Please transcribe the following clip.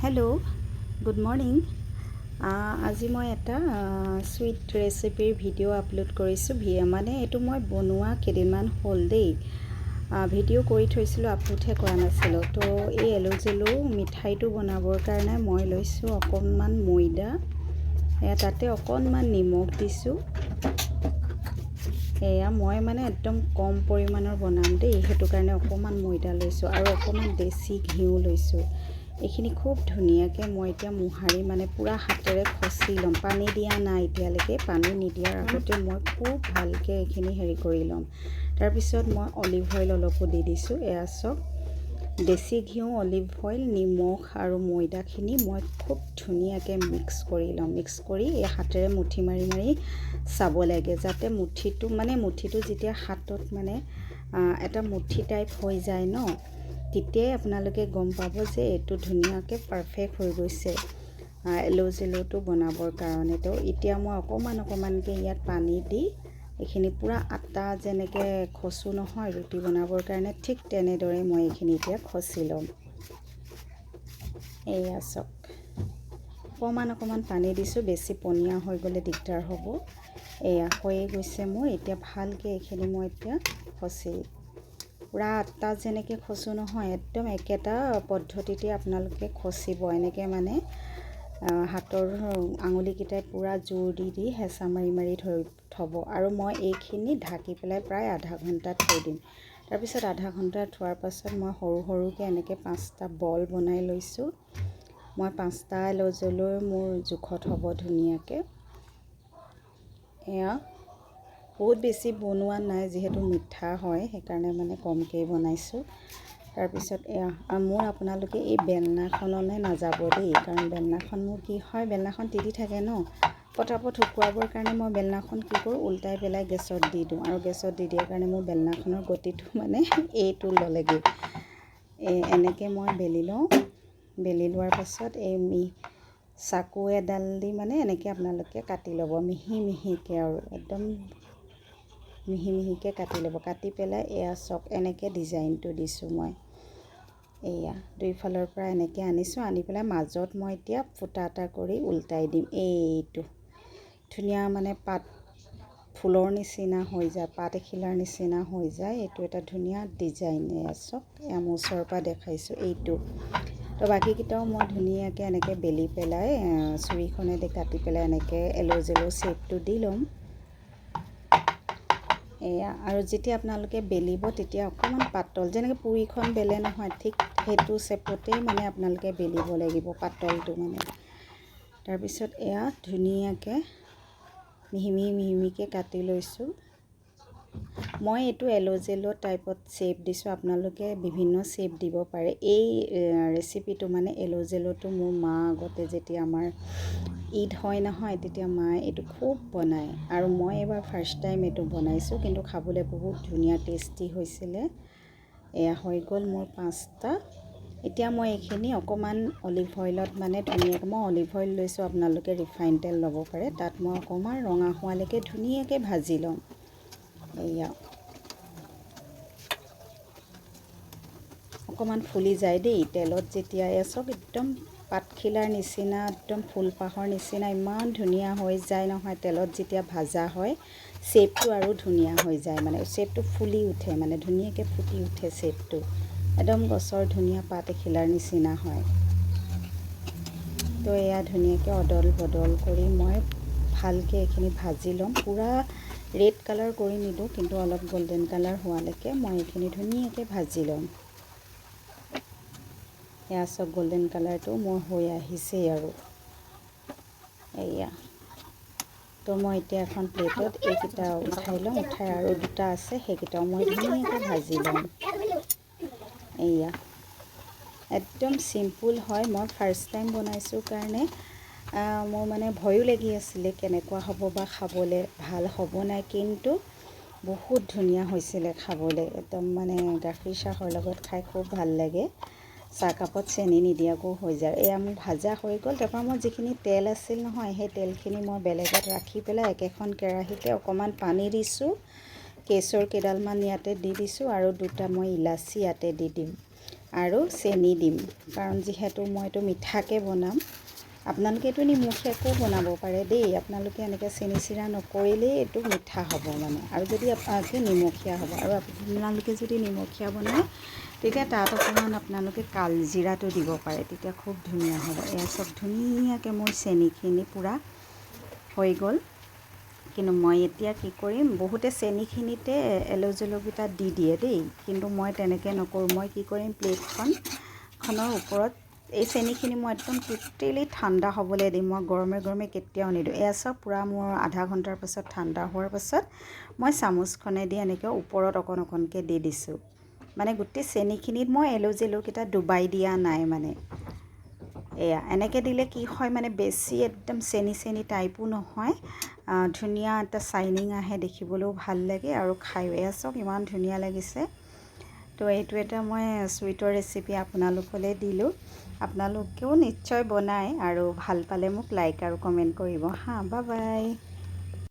Hello', good morning. আজি মই এটা সুইট ৰেচিপিৰ ভিডিঅ' আপলোড কৰিছোঁ। মানে এইটো মই বনোৱা কেইদিনমান হ'ল দেই। ভিডিঅ' কৰি থৈছিলোঁ, আপলোডহে কৰা নাছিলোঁ। তো এই এলো জেলো মিঠাইটো বনাবৰ কাৰণে মই লৈছোঁ অকণমান ময়দা, তাতে অকণমান নিমখ দিছোঁ। এয়া মই মানে একদম কম পৰিমাণৰ বনাম দেই, সেইটো কাৰণে অকণমান ময়দা লৈছোঁ আৰু অকণমান দেশী ঘিউ লৈছোঁ। এইখিনি খুব ধুনীয়াকৈ মই এতিয়া মোহাৰি মানে পূৰা হাতেৰে খচি ল'ম। পানী দিয়া নাই এতিয়ালৈকে, পানী নিদিয়াৰ আগতে মই খুব ভালকৈ এইখিনি হেৰি কৰি ল'ম। তাৰপিছত মই অলিভ অইল অলপো দি দিছোঁ। এয়া চাওক, দেশী ঘিউ, অলিভ অইল, নিমখ আৰু ময়দাখিনি মই খুব ধুনীয়াকৈ মিক্স কৰি ল'ম। মিক্স কৰি এই হাতেৰে মুঠি মাৰি মাৰি চাব লাগে, যাতে মুঠিটো যেতিয়া হাতত মানে এটা মুঠি টাইপ হৈ যায় ন, তেতিয়াই আপোনালোকে গম পাব যে এইটো ধুনীয়াকৈ পাৰফেক্ট হৈ গৈছে এলো জেলোটো বনাবৰ কাৰণে। তো এতিয়া মই অকণমানকৈ ইয়াত পানী দি এইখিনি পূৰা আটা যেনেকৈ খচোঁ নহয় ৰুটি বনাবৰ কাৰণে, ঠিক তেনেদৰে মই এইখিনি এতিয়া খচি ল'ম। এয়া চাওক, অকণমান পানী দিছোঁ, বেছি পনীয়া হৈ গ'লে দিগদাৰ হ'ব। এয়া হৈয়ে গৈছে মোৰ। এতিয়া ভালকৈ এইখিনি মই এতিয়া খচি পূৰা আটা যেনেকৈ খচোঁ নহয়, একদম একেটা পদ্ধতিতে আপোনালোকে খচিব। এনেকৈ মানে হাতৰ আঙুলিকেইটাই পূৰা জোৰ দি হেঁচা মাৰি মাৰি থ'ব। আৰু মই এইখিনি ঢাকি পেলাই প্ৰায় আধা ঘণ্টা থৈ দিম। তাৰপিছত আধা ঘণ্টা থোৱাৰ পাছত মই সৰুকৈ এনেকৈ 5টা বল বনাই লৈছোঁ। মই 5টা এলো জেলো মোৰ জোখত হ'ব ধুনীয়াকৈ। এয়া বহুত বেছি বনোৱা নাই, যিহেতু মিঠা হয় সেইকাৰণে মানে কমকৈ বনাইছোঁ। তাৰপিছত এয়া মোৰ আপোনালোকে এই বেলনাখনলৈ নাযাব দেই, কাৰণ বেলনাখন মোৰ কি হয়, বেলনাখন তিতি থাকে ন, পটাপট শুকুৱাবৰ কাৰণে মই বেলনাখন কি কৰোঁ, উল্টাই পেলাই গেছত দি দিওঁ। আৰু গেছত দি দিয়াৰ কাৰণে মোৰ বেলনাখনৰ গতিটো মানে এইটো ল'লেগৈ। এনেকৈ মই বেলি লওঁ। বেলি লোৱাৰ পাছত এই চাকু এডাল দি মানে এনেকৈ আপোনালোকে কাটি ল'ব, মিহি মিহিকৈ, আৰু একদম মিহি মিহিকৈ কাটি ল'ব। কাটি পেলাই এয়া চাওক, এনেকৈ ডিজাইনটো দিছোঁ মই। এয়া দুইফালৰ পৰা এনেকৈ আনিছোঁ, আনি পেলাই মাজত মই এতিয়া ফুটা এটা কৰি উল্টাই দিম। এইটো ধুনীয়া মানে পাত ফুলৰ নিচিনা হৈ যায়, পাত এখিলাৰ নিচিনা হৈ যায়। এইটো এটা ধুনীয়া ডিজাইন। এয়া চাওক, এয়া মোৰ ওচৰৰ পৰা দেখাইছোঁ এইটো। তো বাকীকেইটাও মই ধুনীয়াকৈ এনেকৈ বেলি পেলাই চুৰিখনেদি কাটি পেলাই এনেকৈ এলো জেলো শ্বেপটো দি ল'ম। এয়া আৰু যেতিয়া আপোনালোকে বেলিব, তেতিয়া অকণমান পাতল, যেনেকৈ পুৰিখন বেলে নহয়, ঠিক সেইটো শ্বেপতেই মানে আপোনালোকে বেলিব লাগিব, পাতলটো মানে। তাৰপিছত এয়া ধুনীয়াকৈ মিহি মিহিকৈ কাটি লৈছোঁ। মই এইটো এলো জেলো টাইপত শ্বেপ দিছোঁ, আপোনালোকে বিভিন্ন শ্বেপ দিব পাৰে। এই ৰেচিপিটো মানে এলো জেলোটো মোৰ মা আগতে যেতিয়া আমাৰ ঈদ হয় নহয়, তেতিয়া মায়ে এইটো খুব বনায়, আৰু মই এবাৰ ফাৰ্ষ্ট টাইম এইটো বনাইছোঁ, কিন্তু খাবলৈ বহুত ধুনীয়া টেষ্টি হৈছিলে। এয়া হৈ গ'ল মোৰ 5টা। এতিয়া মই এইখিনি অকণমান অলিভ অইলত মানে ধুনীয়াকৈ, মই অলিভ অইল লৈছোঁ, আপোনালোকে ৰিফাইন তেল ল'ব পাৰে। তাত মই অকণমান ৰঙা হোৱালৈকে ধুনীয়াকৈ ভাজি ল'ম। এয়া অকণমান ফুলি যায় দেই তেলত যেতিয়া। চব একদম পাতখিলাৰ নিচিনা, একদম ফুলপাহৰ নিচিনা ইমান ধুনীয়া হৈ যায় নহয় তেলত যেতিয়া ভাজা হয়। শ্বেপটো আৰু ধুনীয়া হৈ যায়, মানে শ্বেপটো ফুলি উঠে, মানে ধুনীয়াকৈ ফুটি উঠে শ্বেপটো, একদম গছৰ ধুনীয়া পাত এখিলাৰ নিচিনা হয়। তো এয়া ধুনীয়াকৈ অদল বদল কৰি মই ভালকৈ এইখিনি ভাজি ল'ম। পূৰা ৰেড কালাৰ কৰি নিদিওঁ, কিন্তু অলপ গল্ডেন কালাৰ হোৱালৈকে মই এইখিনি ধুনীয়াকৈ ভাজি ল'ম। এয়া চব গল্ডেন কালাৰটো মোৰ হৈ আহিছেই আৰু। এয়া তো মই এতিয়া এখন প্লেটত এইকেইটা উঠাই লওঁ, উঠাই আৰু 2টা আছে সেইকেইটাও মই ধুনীয়াকৈ ভাজি ল'ম। এয়া একদম চিম্পুল হয়। মই ফাৰ্ষ্ট টাইম বনাইছোঁ কাৰণে মোৰ মানে ভয়ো লাগি আছিলে, কেনেকুৱা হ'ব বা খাবলৈ, ভাল হ'ব নাই, কিন্তু বহুত ধুনীয়া হৈছিলে খাবলৈ। একদম মানে গাখীৰ চাহৰ লগত খাই খুব ভাল লাগে। চাহকাপত চেনি নিদিয়াকৈও হৈ যায়। এয়া মোৰ ভাজা হৈ গ'ল। তাৰপৰা মই যিখিনি তেল আছিল নহয়, সেই তেলখিনি মই বেলেগত ৰাখি পেলাই একেখন কেৰাহীতে অকণমান পানী দিছোঁ, কেশৰ কেইডালমান ইয়াতে দি দিছোঁ, আৰু 2টা মই ইলাচি ইয়াতে দি দিম। আৰু চেনি দিম, কাৰণ যিহেতু মই এইটো মিঠাকৈ বনাম। আপোনালোকে এইটো নিমখীয়াকৈও বনাব পাৰে দেই। আপোনালোকে এনেকৈ চেনি চিৰা নকৰিলেই এইটো মিঠা হ'ব মানে, আৰু যদি আপোনালোকে নিমখীয়া হ'ব। আৰু আপোনালোকে যদি নিমখীয়া বনায় তেতিয়া তাত অকণমান আপোনালোকে কালজিৰাটো দিব পাৰে, তেতিয়া খুব ধুনীয়া হ'ব। এয়া চব ধুনীয়াকৈ মোৰ চেনিখিনি পূৰা হৈ গ'ল। কিন্তু মই এতিয়া কি কৰিম, বহুতে চেনিখিনিতে এলো জেলুকেইটা দি দিয়ে দেই, কিন্তু মই তেনেকৈ নকৰোঁ। মই কি কৰিম, প্লেটখনৰ ওপৰত এই চেনিখিনি মই একদম টোটেলি ঠাণ্ডা হ'বলৈ দিম। মই গৰমে গৰমে কেতিয়াও নিদিওঁ। এয়া চব পূৰা মোৰ আধা ঘণ্টাৰ পাছত ঠাণ্ডা হোৱাৰ পাছত মই চামুচখনেদি এনেকৈ ওপৰত অকণ অকণকৈ দি দিছোঁ। মানে গোটেই চেনিখিনিত মই এলো জেলুকেইটা ডুবাই দিয়া নাই মানে। এয়া এনেকৈ দিলে কি হয় মানে, বেছি একদম চেনি চেনি টাইপো নহয়, ধুনীয়া এটা শ্বাইনিং আহে, দেখিবলৈও ভাল লাগে আৰু খায়ো। এয়া চব ইমান ধুনীয়া লাগিছে। তো এইটো এটা মই চুইটৰ ৰেচিপি আপোনালোকলৈ দিলোঁ। আপোনালোকেও নিশ্চয় বনায়, আৰু ভাল পালে মোক লাইক আৰু কমেণ্ট কৰিব হা। Bye bye.